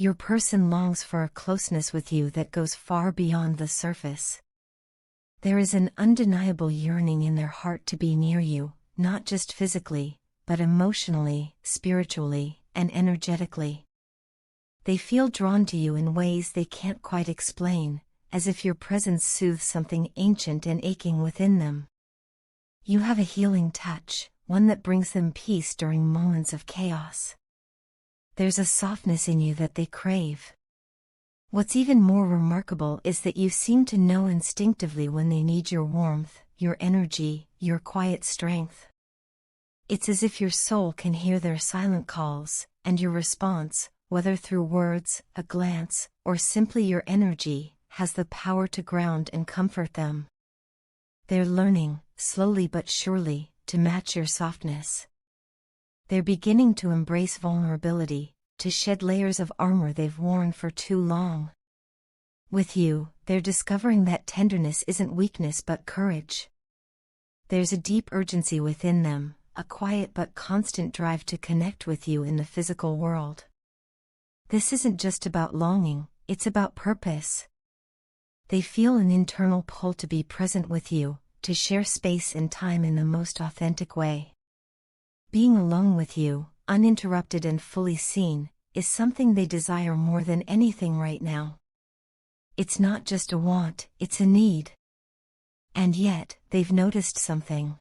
Your person longs for a closeness with you that goes far beyond the surface. There is an undeniable yearning in their heart to be near you, not just physically, but emotionally, spiritually, and energetically. They feel drawn to you in ways they can't quite explain, as if your presence soothes something ancient and aching within them. You have a healing touch, one that brings them peace during moments of chaos. There's a softness in you that they crave. What's even more remarkable is that you seem to know instinctively when they need your warmth, your energy, your quiet strength. It's as if your soul can hear their silent calls, and your response, whether through words, a glance, or simply your energy, has the power to ground and comfort them. They're learning, slowly but surely, to match your softness. They're beginning to embrace vulnerability, to shed layers of armor they've worn for too long. With you, they're discovering that tenderness isn't weakness but courage. There's a deep urgency within them, a quiet but constant drive to connect with you in the physical world. This isn't just about longing, it's about purpose. They feel an internal pull to be present with you, to share space and time in the most authentic way. Being alone with you, uninterrupted and fully seen, is something they desire more than anything right now. It's not just a want, it's a need. And yet, they've noticed something.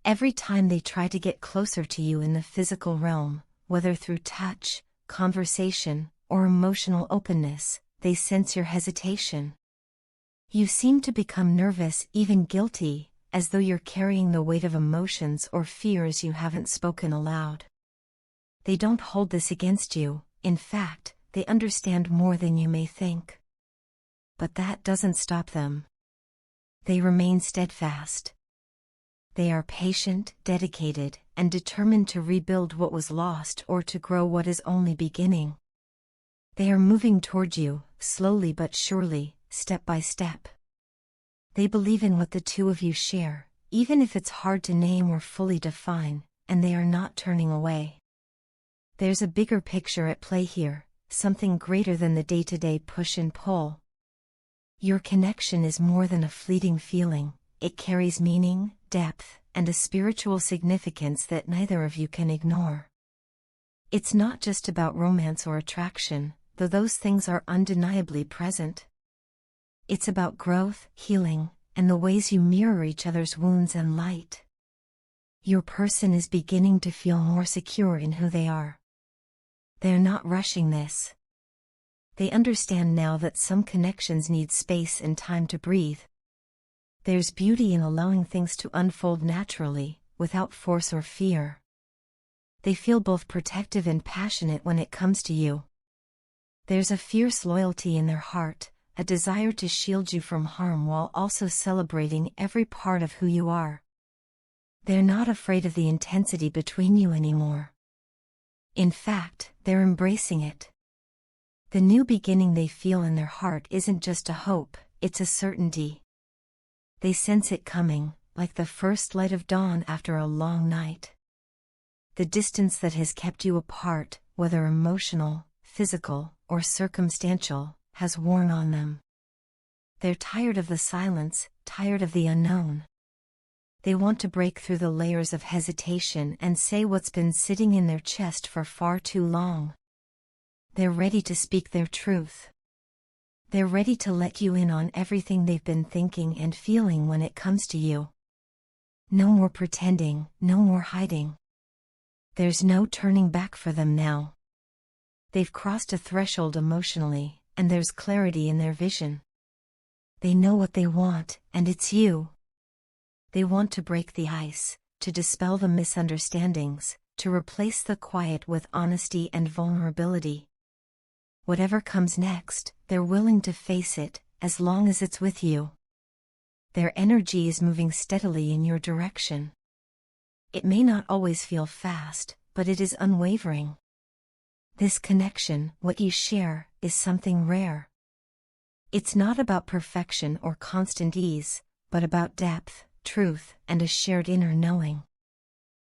Every time they try to get closer to you in the physical realm, whether through touch, conversation, or emotional openness, they sense your hesitation. You seem to become nervous, even guilty, as though you're carrying the weight of emotions or fears you haven't spoken aloud. They don't hold this against you, in fact, they understand more than you may think. But that doesn't stop them. They remain steadfast. They are patient, dedicated, and determined to rebuild what was lost or to grow what is only beginning. They are moving toward you, slowly but surely, step by step. They believe in what the two of you share, even if it's hard to name or fully define, and they are not turning away. There's a bigger picture at play here, something greater than the day-to-day push and pull. Your connection is more than a fleeting feeling, it carries meaning, depth, and a spiritual significance that neither of you can ignore. It's not just about romance or attraction, though those things are undeniably present. It's about growth, healing, and the ways you mirror each other's wounds and light. Your person is beginning to feel more secure in who they are. They're not rushing this. They understand now that some connections need space and time to breathe. There's beauty in allowing things to unfold naturally, without force or fear. They feel both protective and passionate when it comes to you. There's a fierce loyalty in their heart, a desire to shield you from harm while also celebrating every part of who you are. They're not afraid of the intensity between you anymore. In fact, they're embracing it. The new beginning they feel in their heart isn't just a hope, it's a certainty. They sense it coming, like the first light of dawn after a long night. The distance that has kept you apart, whether emotional, physical, or circumstantial, has worn on them. They're tired of the silence, tired of the unknown. They want to break through the layers of hesitation and say what's been sitting in their chest for far too long. They're ready to speak their truth. They're ready to let you in on everything they've been thinking and feeling when it comes to you. No more pretending, no more hiding. There's no turning back for them now. They've crossed a threshold emotionally, and there's clarity in their vision. They know what they want, and it's you. They want to break the ice, to dispel the misunderstandings, to replace the quiet with honesty and vulnerability. Whatever comes next, they're willing to face it, as long as it's with you. Their energy is moving steadily in your direction. It may not always feel fast, but it is unwavering. This connection, what you share, is something rare. It's not about perfection or constant ease, but about depth, truth, and a shared inner knowing.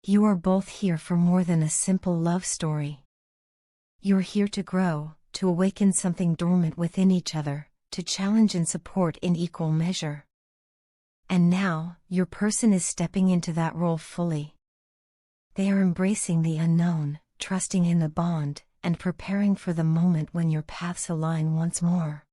You are both here for more than a simple love story. You're here to grow, to awaken something dormant within each other, to challenge and support in equal measure. And now, your person is stepping into that role fully. They are embracing the unknown, trusting in the bond, and preparing for the moment when your paths align once more.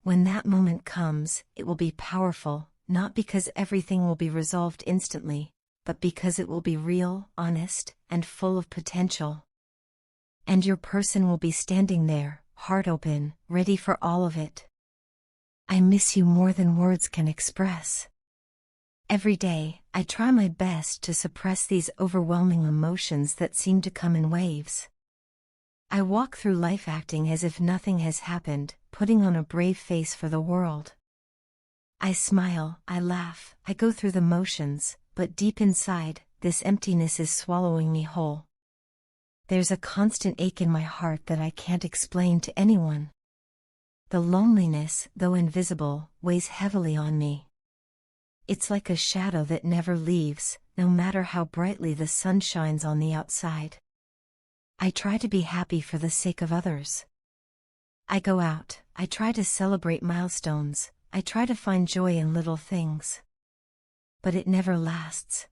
When that moment comes, it will be powerful, not because everything will be resolved instantly, but because it will be real, honest, and full of potential. And your person will be standing there, heart open, ready for all of it. I miss you more than words can express. Every day, I try my best to suppress these overwhelming emotions that seem to come in waves. I walk through life acting as if nothing has happened, putting on a brave face for the world. I smile, I laugh, I go through the motions, but deep inside, this emptiness is swallowing me whole. There's a constant ache in my heart that I can't explain to anyone. The loneliness, though invisible, weighs heavily on me. It's like a shadow that never leaves, no matter how brightly the sun shines on the outside. I try to be happy for the sake of others. I go out, I try to celebrate milestones, I try to find joy in little things. But it never lasts.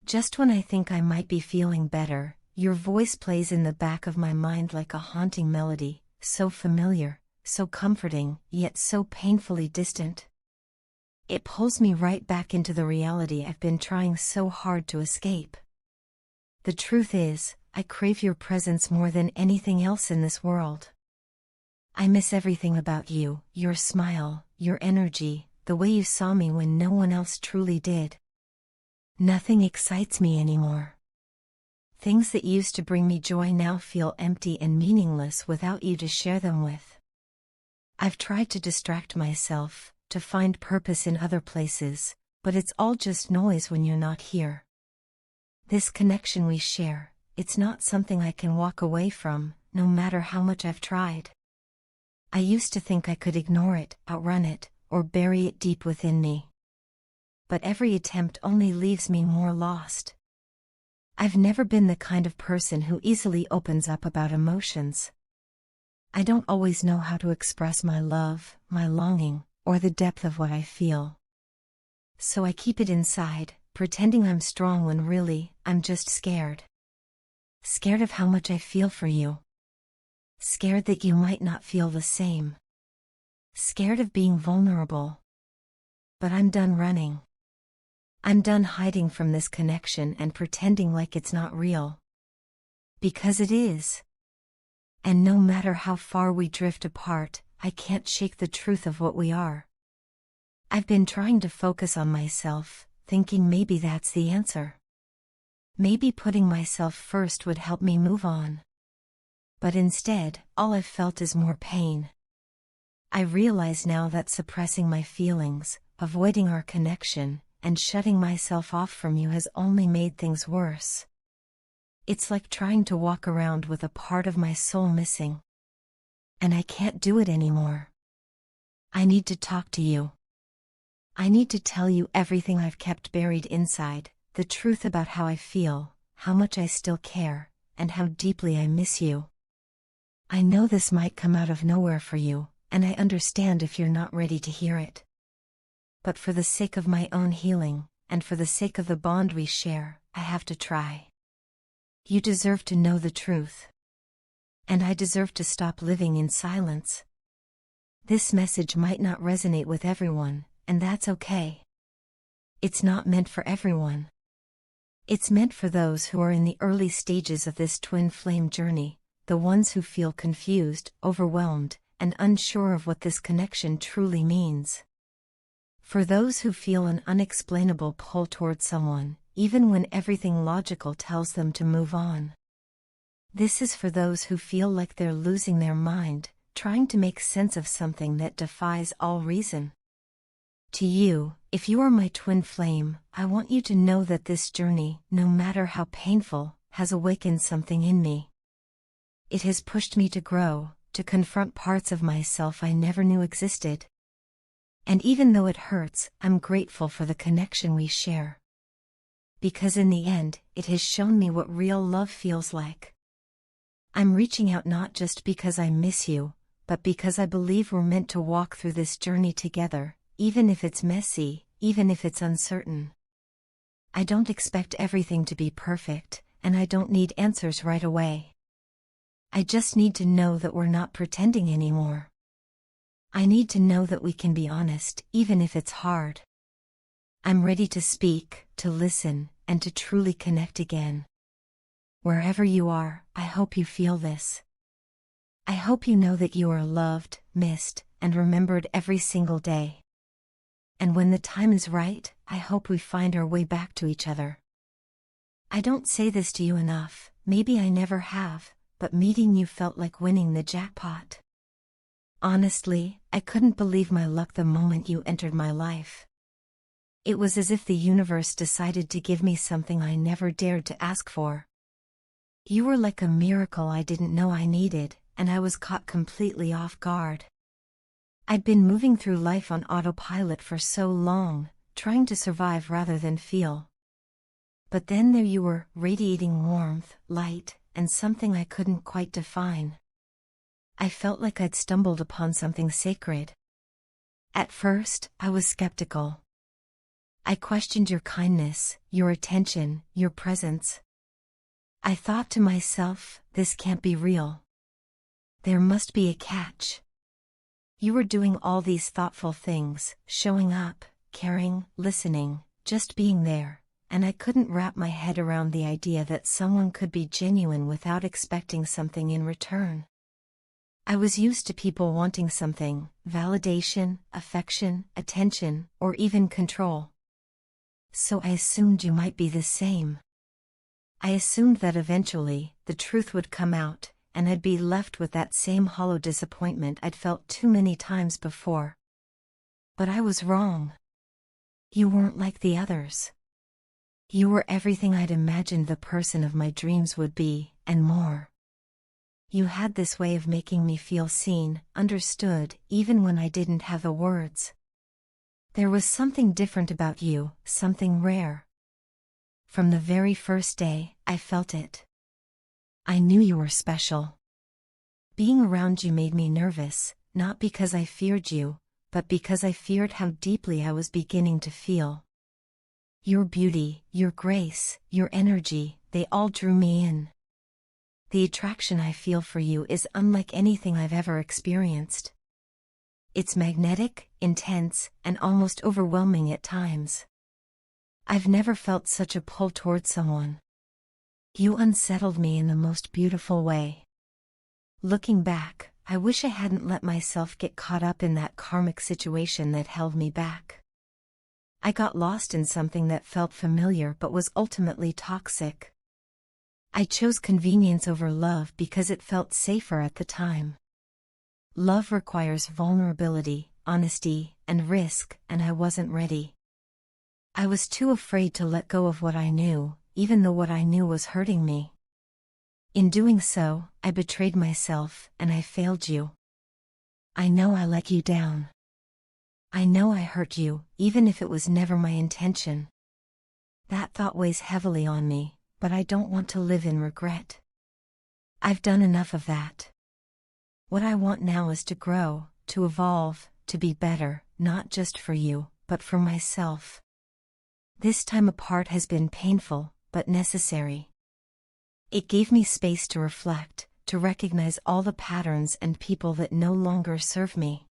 Just when I think I might be feeling better, your voice plays in the back of my mind like a haunting melody, so familiar, so comforting, yet so painfully distant. It pulls me right back into the reality I've been trying so hard to escape. The truth is, I crave your presence more than anything else in this world. I miss everything about you, your smile, your energy, the way you saw me when no one else truly did. Nothing excites me anymore. Things that used to bring me joy now feel empty and meaningless without you to share them with. I've tried to distract myself, to find purpose in other places, but it's all just noise when you're not here. This connection we share, it's not something I can walk away from, no matter how much I've tried. I used to think I could ignore it, outrun it, or bury it deep within me. But every attempt only leaves me more lost. I've never been the kind of person who easily opens up about emotions. I don't always know how to express my love, my longing, or the depth of what I feel. So I keep it inside, pretending I'm strong when really, I'm just scared. Scared of how much I feel for you. Scared that you might not feel the same. Scared of being vulnerable. But I'm done running. I'm done hiding from this connection and pretending like it's not real. Because it is. And no matter how far we drift apart, I can't shake the truth of what we are. I've been trying to focus on myself, thinking maybe that's the answer. Maybe putting myself first would help me move on. But instead, all I've felt is more pain. I realize now that suppressing my feelings, avoiding our connection, and shutting myself off from you has only made things worse. It's like trying to walk around with a part of my soul missing. And I can't do it anymore. I need to talk to you. I need to tell you everything I've kept buried inside, the truth about how I feel, how much I still care, and how deeply I miss you. I know this might come out of nowhere for you, and I understand if you're not ready to hear it. But for the sake of my own healing, and for the sake of the bond we share, I have to try. You deserve to know the truth. And I deserve to stop living in silence. This message might not resonate with everyone, and that's okay. It's not meant for everyone. It's meant for those who are in the early stages of this twin flame journey, the ones who feel confused, overwhelmed, and unsure of what this connection truly means. For those who feel an unexplainable pull toward someone, even when everything logical tells them to move on. This is for those who feel like they're losing their mind, trying to make sense of something that defies all reason. To you, if you are my twin flame, I want you to know that this journey, no matter how painful, has awakened something in me. It has pushed me to grow, to confront parts of myself I never knew existed. And even though it hurts, I'm grateful for the connection we share. Because in the end, it has shown me what real love feels like. I'm reaching out not just because I miss you, but because I believe we're meant to walk through this journey together, even if it's messy, even if it's uncertain. I don't expect everything to be perfect, and I don't need answers right away. I just need to know that we're not pretending anymore. I need to know that we can be honest, even if it's hard. I'm ready to speak, to listen, and to truly connect again. Wherever you are, I hope you feel this. I hope you know that you are loved, missed, and remembered every single day. And when the time is right, I hope we find our way back to each other. I don't say this to you enough, maybe I never have, but meeting you felt like winning the jackpot. Honestly, I couldn't believe my luck the moment you entered my life. It was as if the universe decided to give me something I never dared to ask for. You were like a miracle I didn't know I needed, and I was caught completely off guard. I'd been moving through life on autopilot for so long, trying to survive rather than feel. But then there you were, radiating warmth, light, and something I couldn't quite define. I felt like I'd stumbled upon something sacred. At first, I was skeptical. I questioned your kindness, your attention, your presence. I thought to myself, this can't be real. There must be a catch. You were doing all these thoughtful things, showing up, caring, listening, just being there, and I couldn't wrap my head around the idea that someone could be genuine without expecting something in return. I was used to people wanting something, validation, affection, attention, or even control. So I assumed you might be the same. I assumed that eventually, the truth would come out, and I'd be left with that same hollow disappointment I'd felt too many times before. But I was wrong. You weren't like the others. You were everything I'd imagined the person of my dreams would be, and more. You had this way of making me feel seen, understood, even when I didn't have the words. There was something different about you, something rare. From the very first day, I felt it. I knew you were special. Being around you made me nervous, not because I feared you, but because I feared how deeply I was beginning to feel. Your beauty, your grace, your energy, they all drew me in. The attraction I feel for you is unlike anything I've ever experienced. It's magnetic, intense, and almost overwhelming at times. I've never felt such a pull toward someone. You unsettled me in the most beautiful way. Looking back, I wish I hadn't let myself get caught up in that karmic situation that held me back. I got lost in something that felt familiar but was ultimately toxic. I chose convenience over love because it felt safer at the time. Love requires vulnerability, honesty, and risk, and I wasn't ready. I was too afraid to let go of what I knew, even though what I knew was hurting me. In doing so, I betrayed myself, and I failed you. I know I let you down. I know I hurt you, even if it was never my intention. That thought weighs heavily on me, but I don't want to live in regret. I've done enough of that. What I want now is to grow, to evolve, to be better, not just for you, but for myself. This time apart has been painful, but necessary. It gave me space to reflect, to recognize all the patterns and people that no longer serve me.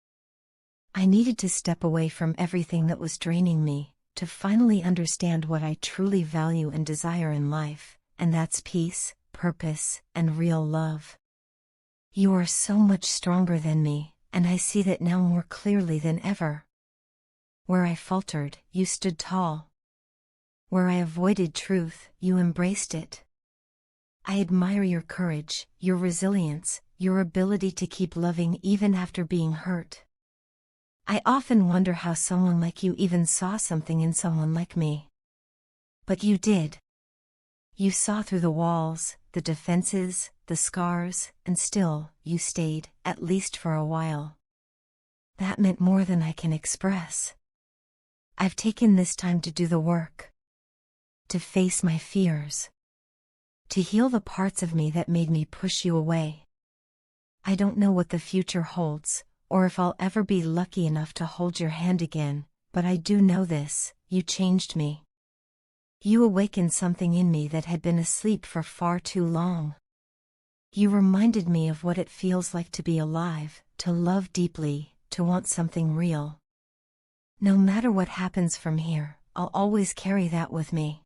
I needed to step away from everything that was draining me, to finally understand what I truly value and desire in life, and that's peace, purpose, and real love. You are so much stronger than me, and I see that now more clearly than ever. Where I faltered, you stood tall. Where I avoided truth, you embraced it. I admire your courage, your resilience, your ability to keep loving even after being hurt. I often wonder how someone like you even saw something in someone like me. But you did. You saw through the walls, the defenses, the scars, and still, you stayed, at least for a while. That meant more than I can express. I've taken this time to do the work. To face my fears. to heal the parts of me that made me push you away. I don't know what the future holds, or if I'll ever be lucky enough to hold your hand again, but I do know this: you changed me. You awakened something in me that had been asleep for far too long. You reminded me of what it feels like to be alive, to love deeply, to want something real. No matter what happens from here, I'll always carry that with me.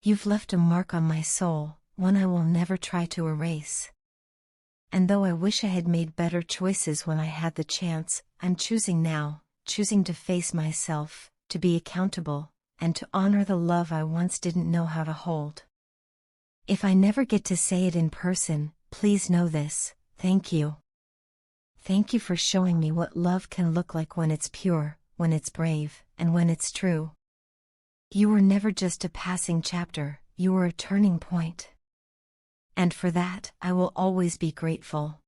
You've left a mark on my soul, one I will never try to erase. And though I wish I had made better choices when I had the chance, I'm choosing now, choosing to face myself, to be accountable, and to honor the love I once didn't know how to hold. If I never get to say it in person, please know this: thank you. Thank you for showing me what love can look like when it's pure, when it's brave, and when it's true. You were never just a passing chapter, you were a turning point. And for that, I will always be grateful.